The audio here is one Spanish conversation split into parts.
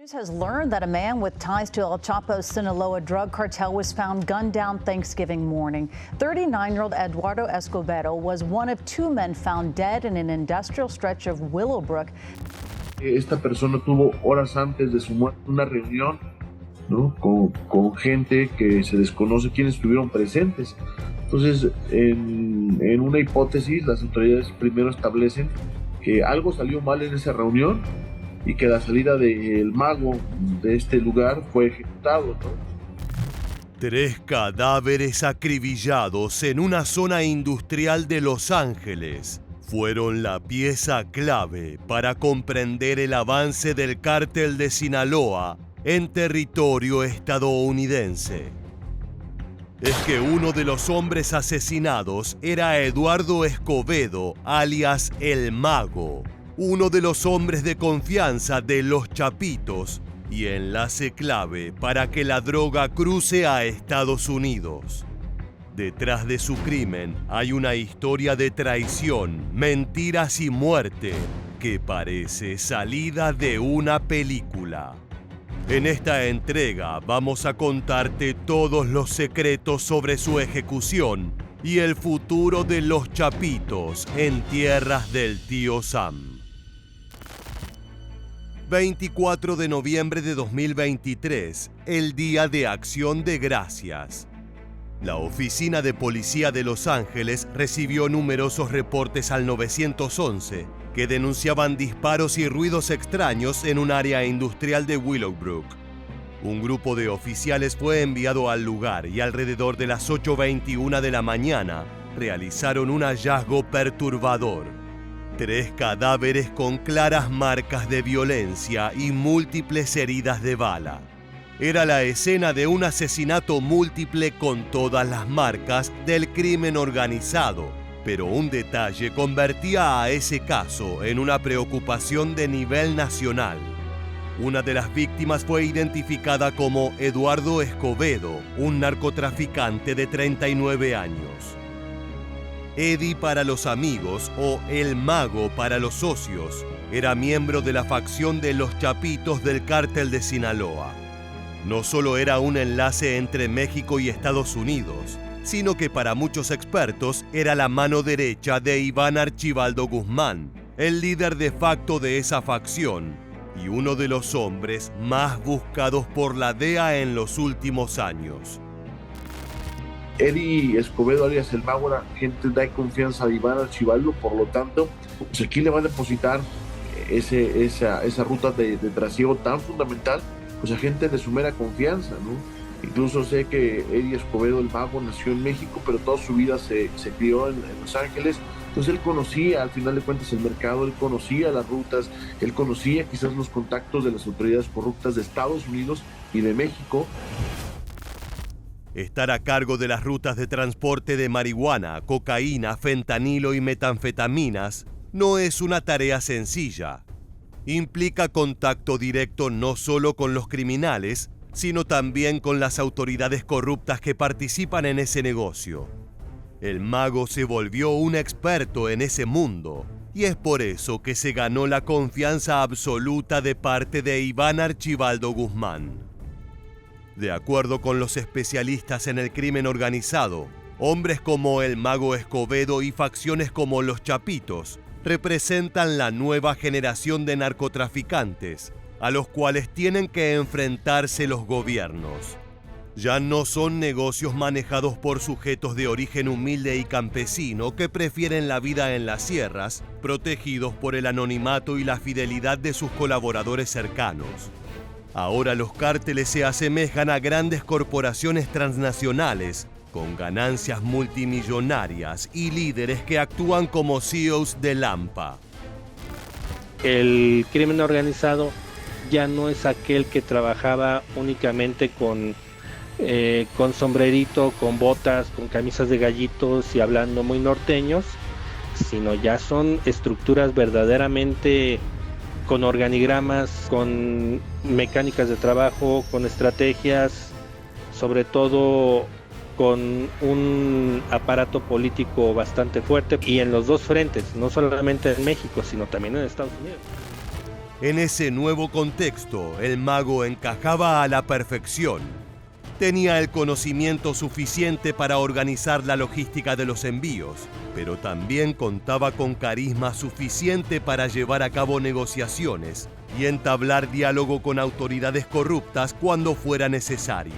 News has learned that a man with ties to El Chapo's Sinaloa drug cartel was found gunned down Thanksgiving morning. 39-year-old Eduardo Escobedo was one of two men found dead in an industrial stretch of Willowbrook. Esta persona tuvo horas antes de su muerte una reunión, ¿no?, con gente que se desconoce quiénes estuvieron presentes. Entonces, en una hipótesis, las autoridades primero establecen que algo salió mal en esa reunión y que la salida del mago de este lugar fue ejecutado, ¿no? 3 cadáveres acribillados en una zona industrial de Los Ángeles fueron la pieza clave para comprender el avance del cártel de Sinaloa en territorio estadounidense. Es que uno de los hombres asesinados era Eduardo Escobedo, alias El Mago, uno de los hombres de confianza de los Chapitos y enlace clave para que la droga cruce a Estados Unidos. Detrás de su crimen hay una historia de traición, mentiras y muerte que parece salida de una película. En esta entrega vamos a contarte todos los secretos sobre su ejecución y el futuro de los Chapitos en tierras del tío Sam. 24 de noviembre de 2023, el Día de Acción de Gracias. La Oficina de Policía de Los Ángeles recibió numerosos reportes al 911 que denunciaban disparos y ruidos extraños en un área industrial de Willowbrook. Un grupo de oficiales fue enviado al lugar y alrededor de las 8:21 de la mañana realizaron un hallazgo perturbador. 3 cadáveres con claras marcas de violencia y múltiples heridas de bala. Era la escena de un asesinato múltiple con todas las marcas del crimen organizado, pero un detalle convertía a ese caso en una preocupación de nivel nacional. Una de las víctimas fue identificada como Eduardo Escobedo, un narcotraficante de 39 años. Eddie para los amigos o El Mago para los socios era miembro de la facción de los Chapitos del cártel de Sinaloa. No solo era un enlace entre México y Estados Unidos, sino que para muchos expertos era la mano derecha de Iván Archibaldo Guzmán, el líder de facto de esa facción y uno de los hombres más buscados por la DEA en los últimos años. Eddie Escobedo, alias El Mago, era gente de confianza de Iván Archibaldo, por lo tanto, pues aquí le va a depositar esa ruta de trasiego tan fundamental, pues a gente de su mera confianza, ¿no? Incluso sé que Eddie Escobedo, El Mago, nació en México, pero toda su vida se crió en Los Ángeles. Entonces él conocía, al final de cuentas, el mercado, él conocía las rutas, él conocía quizás los contactos de las autoridades corruptas de Estados Unidos y de México. Estar a cargo de las rutas de transporte de marihuana, cocaína, fentanilo y metanfetaminas no es una tarea sencilla. Implica contacto directo no solo con los criminales, sino también con las autoridades corruptas que participan en ese negocio. El Mago se volvió un experto en ese mundo, y es por eso que se ganó la confianza absoluta de parte de Iván Archibaldo Guzmán. De acuerdo con los especialistas en el crimen organizado, hombres como El Mago Escobedo y facciones como los Chapitos representan la nueva generación de narcotraficantes a los cuales tienen que enfrentarse los gobiernos. Ya no son negocios manejados por sujetos de origen humilde y campesino que prefieren la vida en las sierras, protegidos por el anonimato y la fidelidad de sus colaboradores cercanos. Ahora los cárteles se asemejan a grandes corporaciones transnacionales con ganancias multimillonarias y líderes que actúan como CEOs de Lampa. El crimen organizado ya no es aquel que trabajaba únicamente con sombrerito, con botas, con camisas de gallitos y hablando muy norteños, sino ya son estructuras verdaderamente con organigramas, con mecánicas de trabajo, con estrategias, sobre todo con un aparato político bastante fuerte y en los dos frentes, no solamente en México, sino también en Estados Unidos. En ese nuevo contexto, el mago encajaba a la perfección. Tenía el conocimiento suficiente para organizar la logística de los envíos, pero también contaba con carisma suficiente para llevar a cabo negociaciones y entablar diálogo con autoridades corruptas cuando fuera necesario.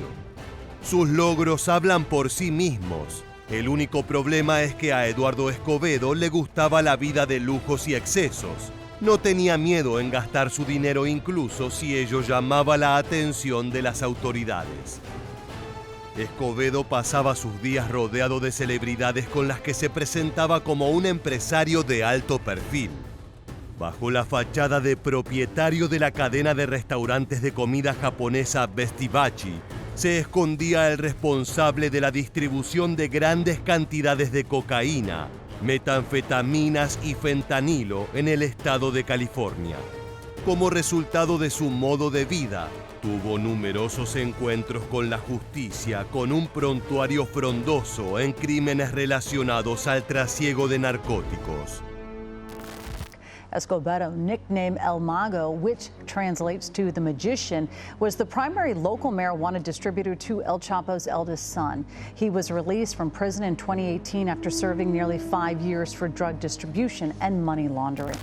Sus logros hablan por sí mismos. El único problema es que a Eduardo Escobedo le gustaba la vida de lujos y excesos. No tenía miedo en gastar su dinero incluso si ello llamaba la atención de las autoridades. Escobedo pasaba sus días rodeado de celebridades con las que se presentaba como un empresario de alto perfil. Bajo la fachada de propietario de la cadena de restaurantes de comida japonesa Best Hibachi, se escondía el responsable de la distribución de grandes cantidades de cocaína, metanfetaminas y fentanilo en el estado de California. Como resultado de su modo de vida, tuvo numerosos encuentros con la justicia con un prontuario frondoso en crímenes relacionados al trasiego de narcóticos. Escobedo, nicknamed El Mago, which translates to the magician, was the primary local marijuana distributor to El Chapo's eldest son. He was released from prison in 2018 after serving nearly 5 years for drug distribution and money laundering.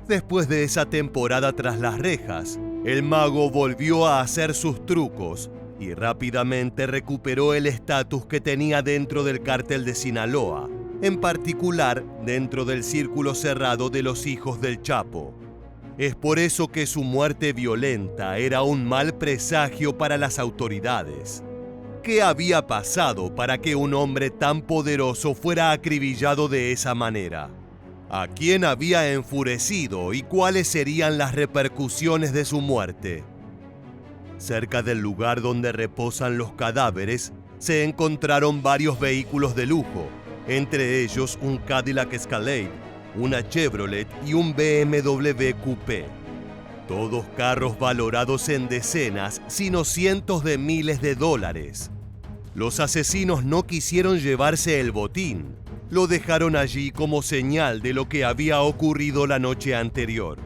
Después de esa temporada tras las rejas, el mago volvió a hacer sus trucos y rápidamente recuperó el estatus que tenía dentro del cártel de Sinaloa, en particular dentro del círculo cerrado de los hijos del Chapo. Es por eso que su muerte violenta era un mal presagio para las autoridades. ¿Qué había pasado para que un hombre tan poderoso fuera acribillado de esa manera? ¿A quién había enfurecido y cuáles serían las repercusiones de su muerte? Cerca del lugar donde reposan los cadáveres, se encontraron varios vehículos de lujo, entre ellos un Cadillac Escalade, una Chevrolet y un BMW Coupé. Todos carros valorados en decenas, sino cientos de miles de dólares. Los asesinos no quisieron llevarse el botín. Lo dejaron allí como señal de lo que había ocurrido la noche anterior.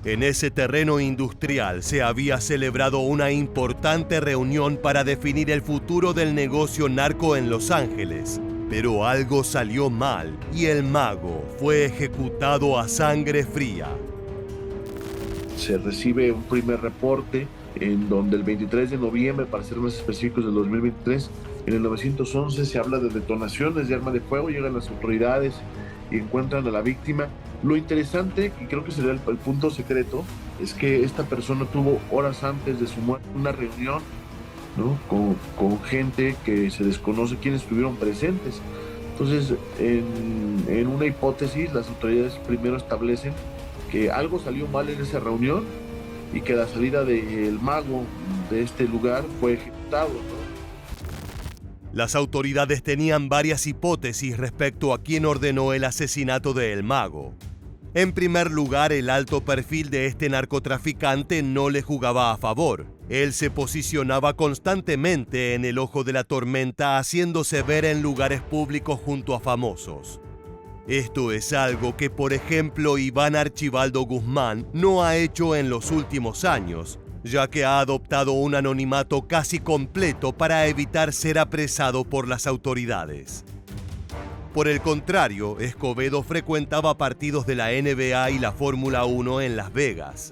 En ese terreno industrial se había celebrado una importante reunión para definir el futuro del negocio narco en Los Ángeles. Pero algo salió mal y el mago fue ejecutado a sangre fría. Se recibe un primer reporte en donde el 23 de noviembre, para ser más específicos, del 2023, en el 911 se habla de detonaciones de arma de fuego, llegan las autoridades y encuentran a la víctima. Lo interesante, y creo que sería el punto secreto, es que esta persona tuvo horas antes de su muerte una reunión, ¿no?, con gente que se desconoce quiénes estuvieron presentes. Entonces, en una hipótesis, las autoridades primero establecen que algo salió mal en esa reunión y que la salida del mago de este lugar fue ejecutado, ¿no? Las autoridades tenían varias hipótesis respecto a quién ordenó el asesinato de El Mago. En primer lugar, el alto perfil de este narcotraficante no le jugaba a favor. Él se posicionaba constantemente en el ojo de la tormenta, haciéndose ver en lugares públicos junto a famosos. Esto es algo que, por ejemplo, Iván Archibaldo Guzmán no ha hecho en los últimos años, ya que ha adoptado un anonimato casi completo para evitar ser apresado por las autoridades. Por el contrario, Escobedo frecuentaba partidos de la NBA y la Fórmula 1 en Las Vegas.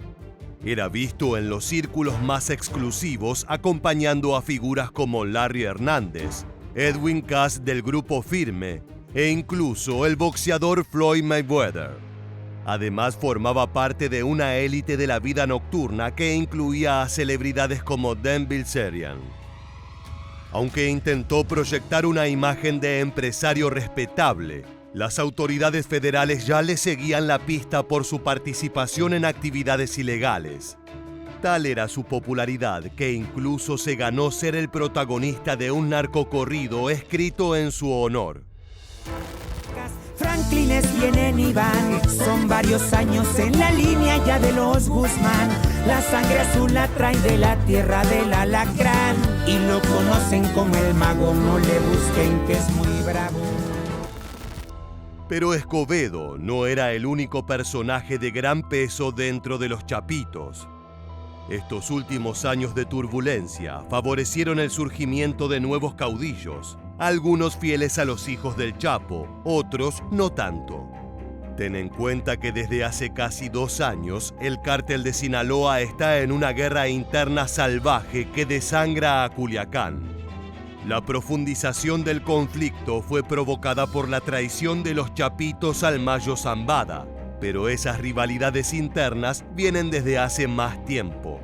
Era visto en los círculos más exclusivos acompañando a figuras como Larry Hernández, Edwin Cass del Grupo Firme e incluso el boxeador Floyd Mayweather. Además, formaba parte de una élite de la vida nocturna que incluía a celebridades como Dan Bilzerian. Aunque intentó proyectar una imagen de empresario respetable, las autoridades federales ya le seguían la pista por su participación en actividades ilegales. Tal era su popularidad que incluso se ganó ser el protagonista de un narcocorrido escrito en su honor. Franklines vienen y van, son varios años en la línea ya de los Guzmán. La sangre azul la traen de la tierra del alacrán y lo conocen como el mago, no le busquen que es muy bravo. Pero Escobedo no era el único personaje de gran peso dentro de los Chapitos. Estos últimos años de turbulencia favorecieron el surgimiento de nuevos caudillos, algunos fieles a los hijos del Chapo, otros no tanto. Ten en cuenta que desde hace casi 2 años, el cártel de Sinaloa está en una guerra interna salvaje que desangra a Culiacán. La profundización del conflicto fue provocada por la traición de los Chapitos al Mayo Zambada, pero esas rivalidades internas vienen desde hace más tiempo.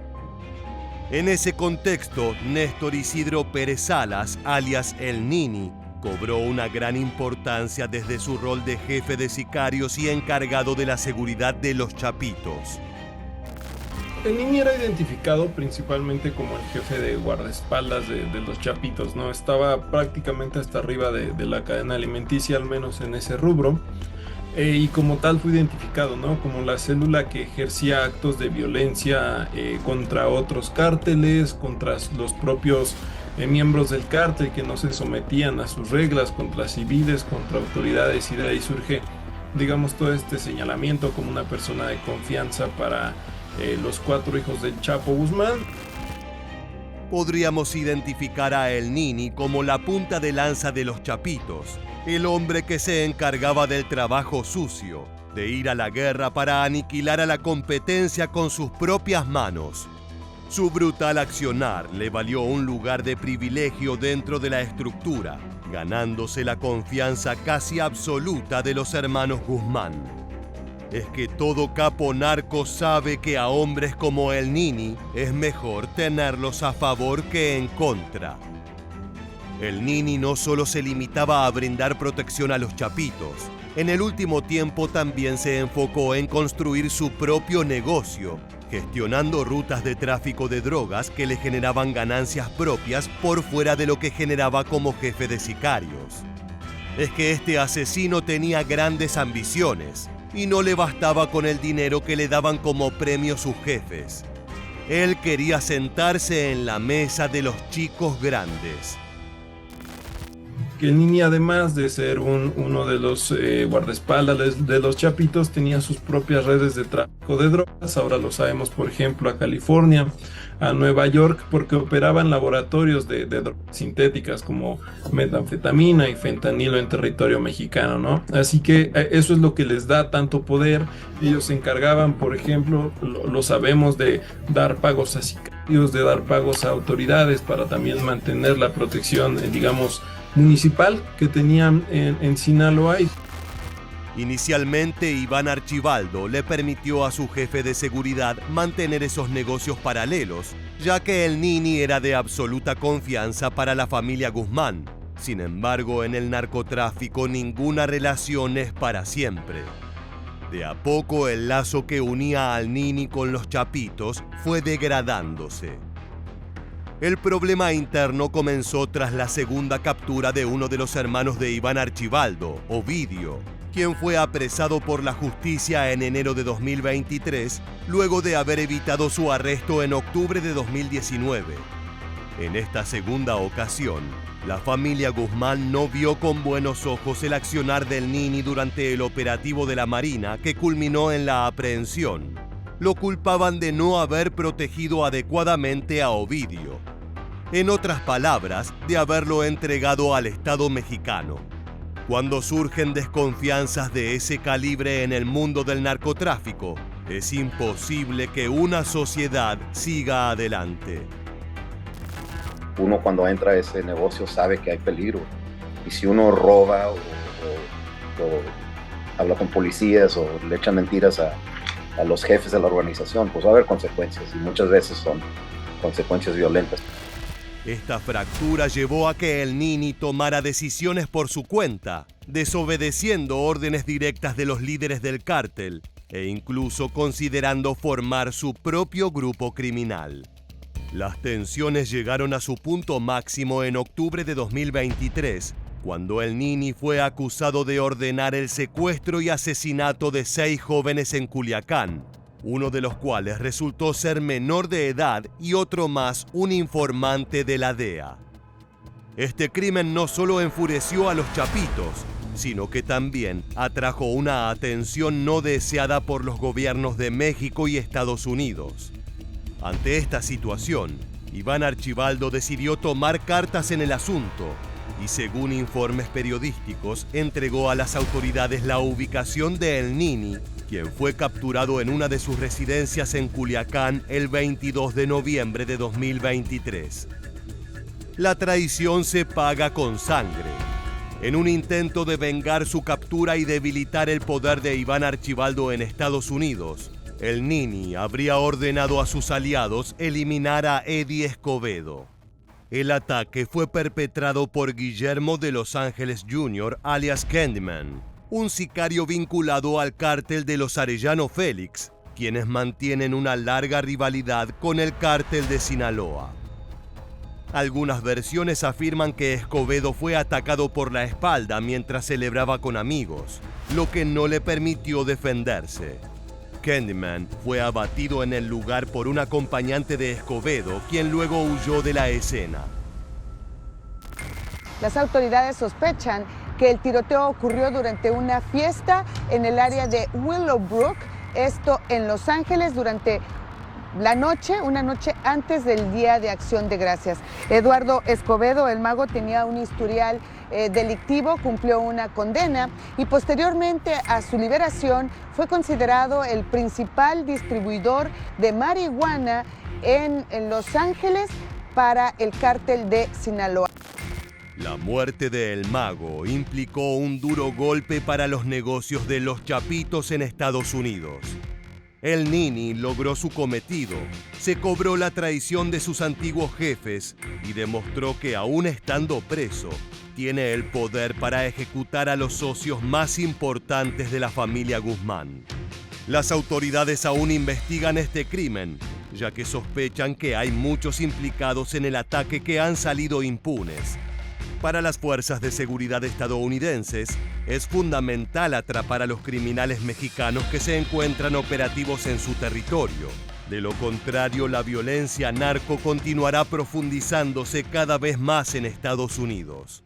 En ese contexto, Néstor Isidro Pérez Salas, alias El Nini, cobró una gran importancia desde su rol de jefe de sicarios y encargado de la seguridad de los Chapitos. El Nini era identificado principalmente como el jefe de guardaespaldas de los Chapitos, ¿no? Estaba prácticamente hasta arriba de la cadena alimenticia, al menos en ese rubro. Y como tal fue identificado, ¿no? Como la célula que ejercía actos de violencia contra otros cárteles, contra los propios miembros del cártel que no se sometían a sus reglas, contra civiles, contra autoridades, y de ahí surge, digamos, todo este señalamiento como una persona de confianza para los 4 hijos del Chapo Guzmán. Podríamos identificar a El Nini como la punta de lanza de los Chapitos, el hombre que se encargaba del trabajo sucio, de ir a la guerra para aniquilar a la competencia con sus propias manos. Su brutal accionar le valió un lugar de privilegio dentro de la estructura, ganándose la confianza casi absoluta de los hermanos Guzmán. Es que todo capo narco sabe que a hombres como El Nini es mejor tenerlos a favor que en contra. El Nini no solo se limitaba a brindar protección a los Chapitos, en el último tiempo también se enfocó en construir su propio negocio, gestionando rutas de tráfico de drogas que le generaban ganancias propias por fuera de lo que generaba como jefe de sicarios. Es que este asesino tenía grandes ambiciones y no le bastaba con el dinero que le daban como premio sus jefes. Él quería sentarse en la mesa de los chicos grandes. Que el Nini, además de ser uno de los guardaespaldas de los Chapitos, tenía sus propias redes de tráfico de drogas. Ahora lo sabemos, por ejemplo, a California, a Nueva York, porque operaban laboratorios de drogas sintéticas como metanfetamina y fentanilo en territorio mexicano, ¿no? Así que eso es lo que les da tanto poder. Ellos se encargaban, por ejemplo, lo sabemos, de dar pagos a sicarios, de dar pagos a autoridades para también mantener la protección, digamos, municipal que tenían en Sinaloa. Inicialmente, Iván Archibaldo le permitió a su jefe de seguridad mantener esos negocios paralelos, ya que el Nini era de absoluta confianza para la familia Guzmán. Sin embargo, en el narcotráfico ninguna relación es para siempre. De a poco, el lazo que unía al Nini con los Chapitos fue degradándose. El problema interno comenzó tras la segunda captura de uno de los hermanos de Iván Archibaldo, Ovidio, quien fue apresado por la justicia en enero de 2023, luego de haber evitado su arresto en octubre de 2019. En esta segunda ocasión, la familia Guzmán no vio con buenos ojos el accionar del Nini durante el operativo de la Marina que culminó en la aprehensión. Lo culpaban de no haber protegido adecuadamente a Ovidio. En otras palabras, de haberlo entregado al Estado mexicano. Cuando surgen desconfianzas de ese calibre en el mundo del narcotráfico, es imposible que una sociedad siga adelante. Uno cuando entra a ese negocio sabe que hay peligro. Y si uno roba o habla con policías o le echan mentiras a los jefes de la organización, pues va a haber consecuencias, y muchas veces son consecuencias violentas. Esta fractura llevó a que el Nini tomara decisiones por su cuenta, desobedeciendo órdenes directas de los líderes del cártel e incluso considerando formar su propio grupo criminal. Las tensiones llegaron a su punto máximo en octubre de 2023, cuando el Nini fue acusado de ordenar el secuestro y asesinato de 6 jóvenes en Culiacán, uno de los cuales resultó ser menor de edad y otro más un informante de la DEA. Este crimen no solo enfureció a los Chapitos, sino que también atrajo una atención no deseada por los gobiernos de México y Estados Unidos. Ante esta situación, Iván Archibaldo decidió tomar cartas en el asunto y, según informes periodísticos, entregó a las autoridades la ubicación de El Nini, quien fue capturado en una de sus residencias en Culiacán el 22 de noviembre de 2023. La traición se paga con sangre. En un intento de vengar su captura y debilitar el poder de Iván Archibaldo en Estados Unidos, El Nini habría ordenado a sus aliados eliminar a Eddie Escobedo. El ataque fue perpetrado por Guillermo de Los Ángeles Jr., alias Candyman, un sicario vinculado al cártel de los Arellano Félix, quienes mantienen una larga rivalidad con el cártel de Sinaloa. Algunas versiones afirman que Escobedo fue atacado por la espalda mientras celebraba con amigos, lo que no le permitió defenderse. Candyman fue abatido en el lugar por un acompañante de Escobedo, quien luego huyó de la escena. Las autoridades sospechan que el tiroteo ocurrió durante una fiesta en el área de Willowbrook, esto en Los Ángeles, durante la noche, una noche antes del Día de Acción de Gracias. Eduardo Escobedo, el mago, tenía un historial delictivo, cumplió una condena y posteriormente a su liberación fue considerado el principal distribuidor de marihuana en Los Ángeles para el cártel de Sinaloa. La muerte de El Mago implicó un duro golpe para los negocios de los Chapitos en Estados Unidos. El Nini logró su cometido, se cobró la traición de sus antiguos jefes y demostró que, aún estando preso, tiene el poder para ejecutar a los socios más importantes de la familia Guzmán. Las autoridades aún investigan este crimen, ya que sospechan que hay muchos implicados en el ataque que han salido impunes. Para las fuerzas de seguridad estadounidenses, es fundamental atrapar a los criminales mexicanos que se encuentran operativos en su territorio. De lo contrario, la violencia narco continuará profundizándose cada vez más en Estados Unidos.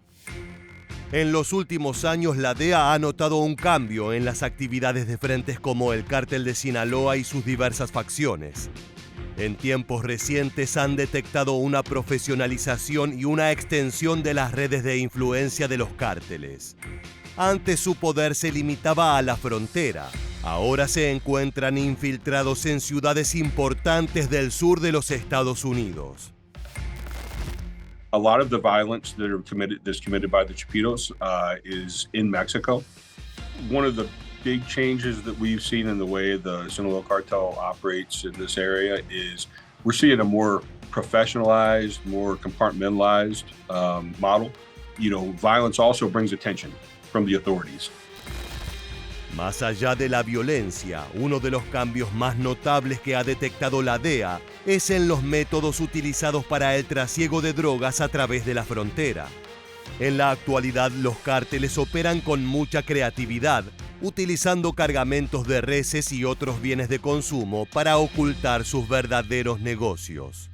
En los últimos años, la DEA ha notado un cambio en las actividades de frentes como el Cártel de Sinaloa y sus diversas facciones. En tiempos recientes han detectado una profesionalización y una extensión de las redes de influencia de los cárteles. Antes su poder se limitaba a la frontera. Ahora se encuentran infiltrados en ciudades importantes del sur de los Estados Unidos. A lot of the violence that's committed by the Chapitos is in Mexico. One of the big changes that we've seen in the way the Sinaloa cartel operates in this area is we're seeing a more professionalized, more compartmentalized model. You know, violence also brings attention from the authorities. Más allá de la violencia, uno de los cambios más notables que ha detectado la DEA es en los métodos utilizados para el trasiego de drogas a través de la frontera. En la actualidad, los cárteles operan con mucha creatividad, utilizando cargamentos de reses y otros bienes de consumo para ocultar sus verdaderos negocios.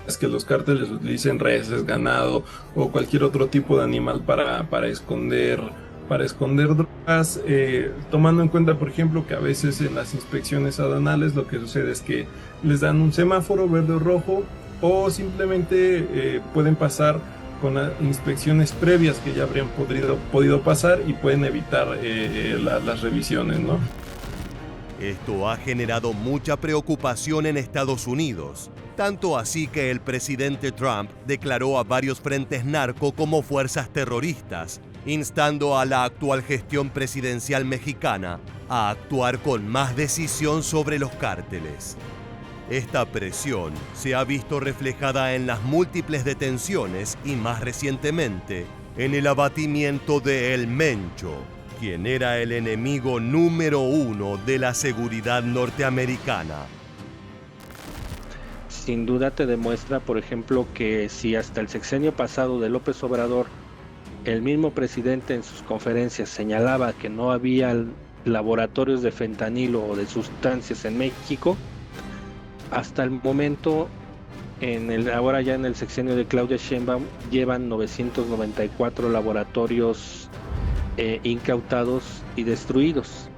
Es que los cárteles utilicen reses, ganado o cualquier otro tipo de animal para esconder drogas, tomando en cuenta, por ejemplo, que a veces en las inspecciones aduanales lo que sucede es que les dan un semáforo verde o rojo, o simplemente pueden pasar con inspecciones previas que ya habrían podido pasar y pueden evitar las revisiones, ¿no? Esto ha generado mucha preocupación en Estados Unidos, tanto así que el presidente Trump declaró a varios frentes narco como fuerzas terroristas, instando a la actual gestión presidencial mexicana a actuar con más decisión sobre los cárteles. Esta presión se ha visto reflejada en las múltiples detenciones y, más recientemente, en el abatimiento de El Mencho, quien era el enemigo número 1 de la seguridad norteamericana. Sin duda te demuestra, por ejemplo, que si hasta el sexenio pasado de López Obrador el mismo presidente en sus conferencias señalaba que no había laboratorios de fentanilo o de sustancias en México, hasta el momento, ahora ya en el sexenio de Claudia Sheinbaum, llevan 994 laboratorios incautados y destruidos.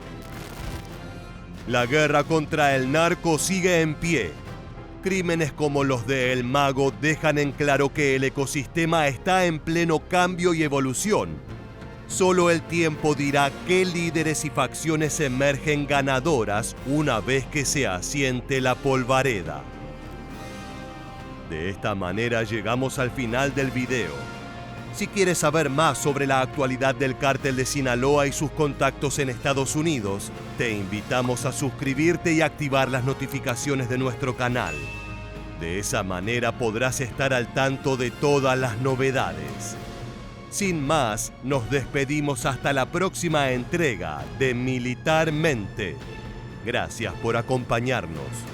La guerra contra el narco sigue en pie. Crímenes como los de El Mago dejan en claro que el ecosistema está en pleno cambio y evolución. Solo el tiempo dirá qué líderes y facciones emergen ganadoras una vez que se asiente la polvareda. De esta manera llegamos al final del video. Si quieres saber más sobre la actualidad del Cártel de Sinaloa y sus contactos en Estados Unidos, te invitamos a suscribirte y activar las notificaciones de nuestro canal. De esa manera podrás estar al tanto de todas las novedades. Sin más, nos despedimos hasta la próxima entrega de Militarmente. Gracias por acompañarnos.